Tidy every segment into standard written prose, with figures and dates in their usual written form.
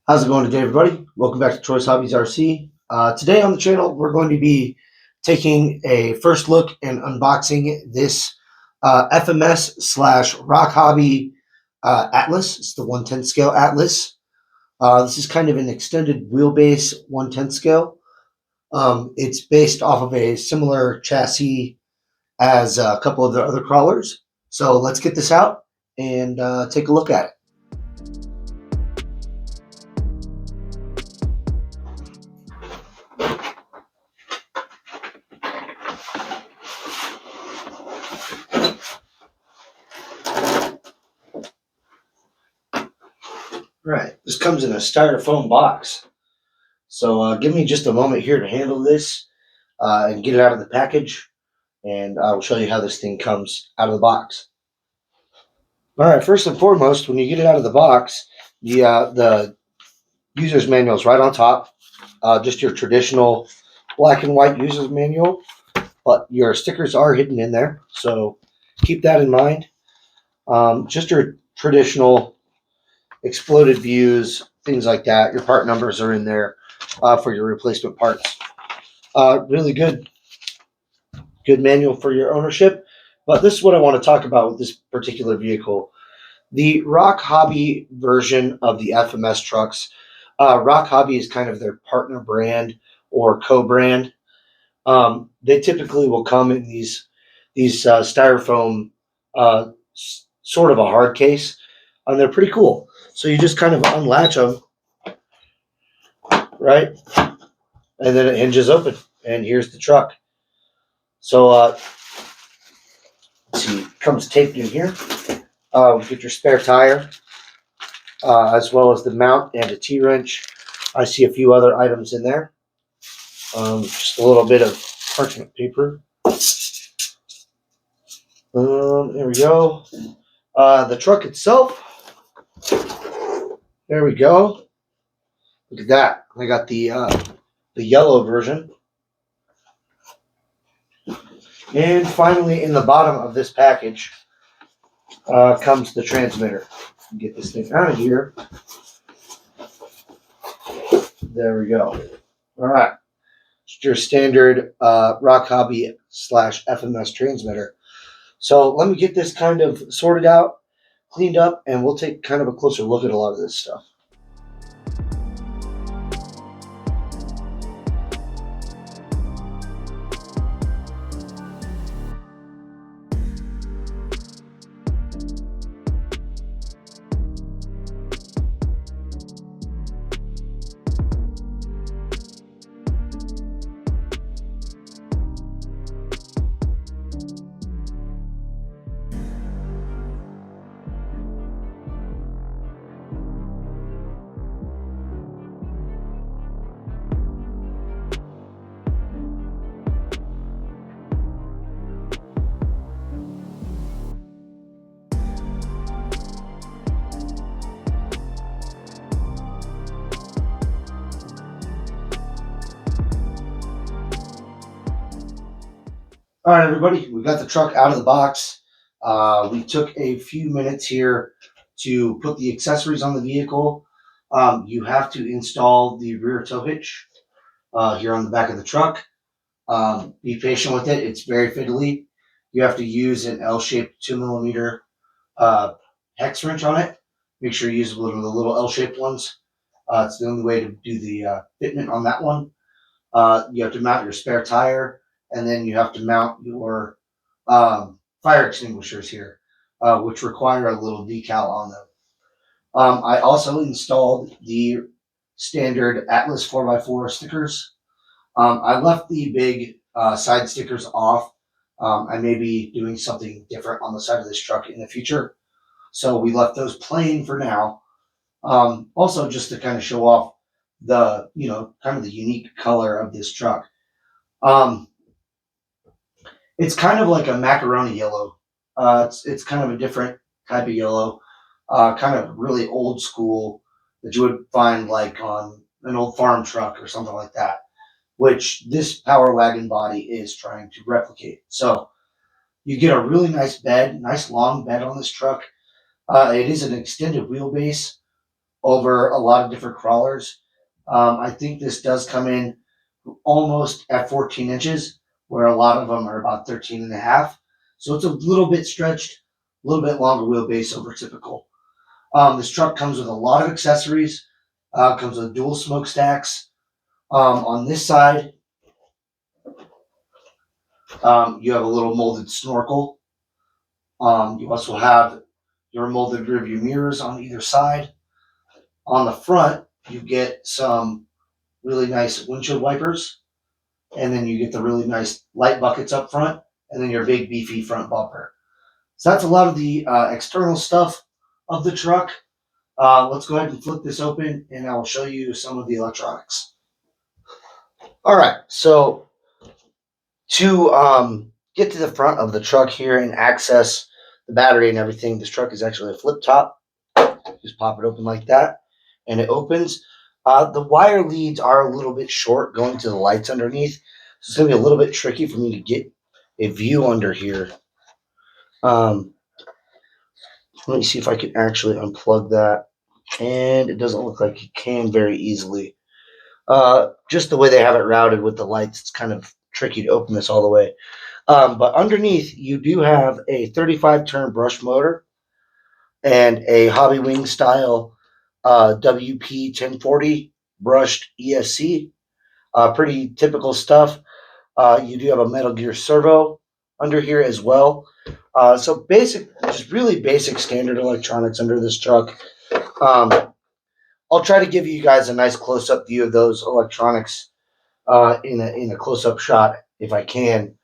How's it going today, everybody? Welcome back to Troy's Hobbies RC. Today on the channel, we're going to be taking a first look and unboxing this FMS slash RocHobby Atlas. It's the 1/10 scale Atlas. This is kind of an extended wheelbase 1/10 scale. It's based off of a similar chassis as a couple of the other crawlers. So let's get this out and take a look at it. Right, this comes in a styrofoam box. So give me just a moment here to handle this and get it out of the package, and I will show you how this thing comes out of the box. All right, first and foremost, when you get it out of the box, the user's manual is right on top, just your traditional black and white user's manual, but your stickers are hidden in there, so keep that in mind. Just your traditional exploded views, things like that. Your part numbers are in there for your replacement parts. Really good manual for your ownership. But this is what I want to talk about with this particular vehicle. The RocHobby version of the FMS trucks, RocHobby is kind of their partner brand or co-brand. They typically will come in these styrofoam, sort of a hard case, and they're pretty cool. So you just kind of unlatch them, right? And then it hinges open, and here's the truck. So let's see, comes taped in here. Get your spare tire, as well as the mount and a T-wrench. I see a few other items in there. Just a little bit of parchment paper. There we go. The truck itself. There we go. Look at that. I got the yellow version. And finally, in the bottom of this package comes the transmitter. Get this thing out of here. There we go. All right. Just your standard RocHobby / FMS transmitter. So let me get this kind of sorted out, cleaned up, and we'll take kind of a closer look at a lot of this stuff. All right, everybody, we got the truck out of the box. We took a few minutes here to put the accessories on the vehicle. You have to install the rear tow hitch here on the back of the truck. Be patient with it. It's very fiddly. You have to use an L-shaped 2mm hex wrench on it. Make sure you use one of the little L-shaped ones. It's the only way to do the fitment on that one. You have to mount your spare tire, and then you have to mount your fire extinguishers here, which require a little decal on them. I also installed the standard Atlas 4x4 stickers. I left the big side stickers off. I may be doing something different on the side of this truck in the future, so we left those plain for now. Also, just to kind of show off the kind of the unique color of this truck. It's kind of like a macaroni yellow. It's kind of a different type of yellow, kind of really old school that you would find like on an old farm truck or something like that, which this Power Wagon body is trying to replicate. So you get a really nice bed, nice long bed on this truck. It is an extended wheelbase. over a lot of different crawlers. I think this does come in almost at 14 inches, where a lot of them are about 13 and a half. So it's a little bit stretched, a little bit longer wheelbase over typical. This truck comes with a lot of accessories. Comes with dual smokestacks. On this side, you have a little molded snorkel. You also have your molded rearview mirrors on either side. On the front, you get some really nice windshield wipers, and then you get the really nice light buckets up front, and then your big beefy front bumper. So that's a lot of the external stuff of the truck. Let's go ahead and flip this open, and I will show you some of the electronics. All right, so to get to the front of the truck here and access the battery and everything, this truck is actually a flip top. Just pop it open like that, and it opens. The wire leads are a little bit short going to the lights underneath, so it's going to be a little bit tricky for me to get a view under here. Let me see if I can actually unplug that, and it doesn't look like you can very easily. Just the way they have it routed with the lights, it's kind of tricky to open this all the way. But underneath, you do have a 35 turn brush motor and a Hobby Wing style WP 1040 brushed ESC. Pretty typical stuff. You do have a Metal Gear servo under here as well. So basic, just really basic standard electronics under this truck. I'll try to give you guys a nice close-up view of those electronics in a close-up shot if I can.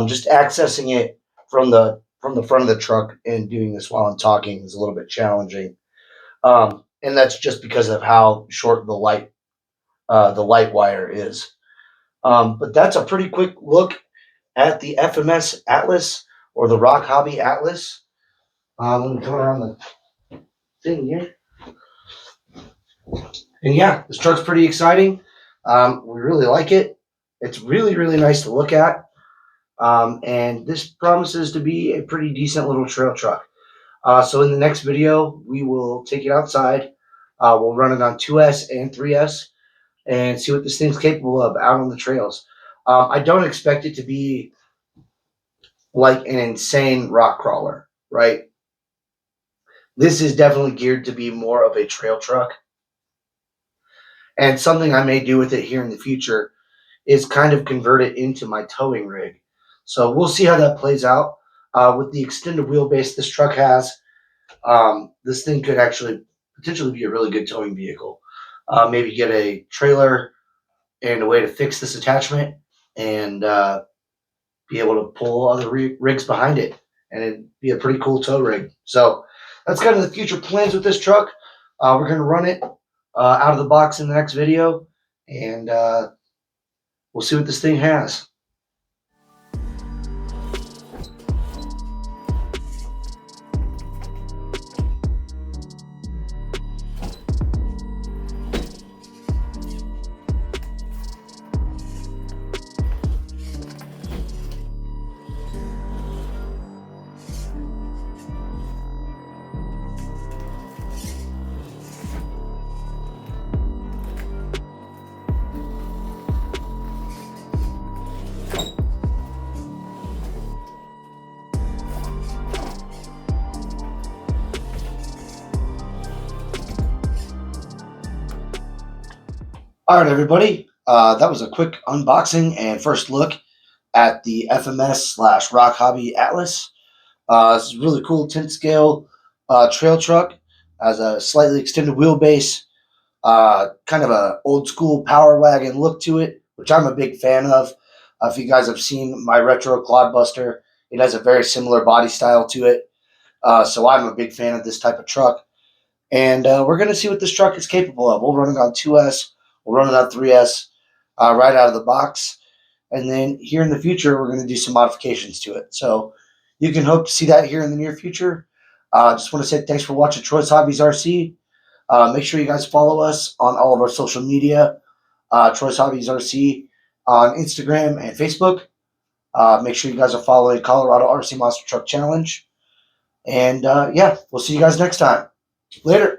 Just accessing it from the front of the truck and doing this while I'm talking is a little bit challenging, and that's just because of how short the light wire is. But that's a pretty quick look at the FMS Atlas or the RocHobby Atlas. Let me come around the thing here. And yeah, this truck's pretty exciting. We really like it. It's really, really nice to look at. And this promises to be a pretty decent little trail truck. So in the next video, we will take it outside. We'll run it on 2S and 3S and see what this thing's capable of out on the trails. I don't expect it to be like an insane rock crawler, right? This is definitely geared to be more of a trail truck. And something I may do with it here in the future is kind of convert it into my towing rig. So we'll see how that plays out. With the extended wheelbase this truck has, this thing could actually potentially be a really good towing vehicle. Maybe get a trailer and a way to fix this attachment and be able to pull other rigs behind it, and it'd be a pretty cool tow rig. So that's kind of the future plans with this truck. We're going to run it out of the box in the next video, and we'll see what this thing has. All right, everybody. That was a quick unboxing and first look at the FMS/RocHobby Atlas. This is a really cool 10 scale trail truck. Has a slightly extended wheelbase, kind of a old school power wagon look to it, which I'm a big fan of. If you guys have seen my retro Clodbuster, it has a very similar body style to it. So I'm a big fan of this type of truck. And we're going to see what this truck is capable of. We'll run it on 2S. We'll run it on 3S right out of the box. And then here in the future, we're going to do some modifications to it. So you can hope to see that here in the near future. Just want to say thanks for watching Troy's Hobbies RC. Make sure you guys follow us on all of our social media. Troy's Hobbies RC on Instagram and Facebook. Make sure you guys are following Colorado RC Monster Truck Challenge. And yeah, we'll see you guys next time. Later.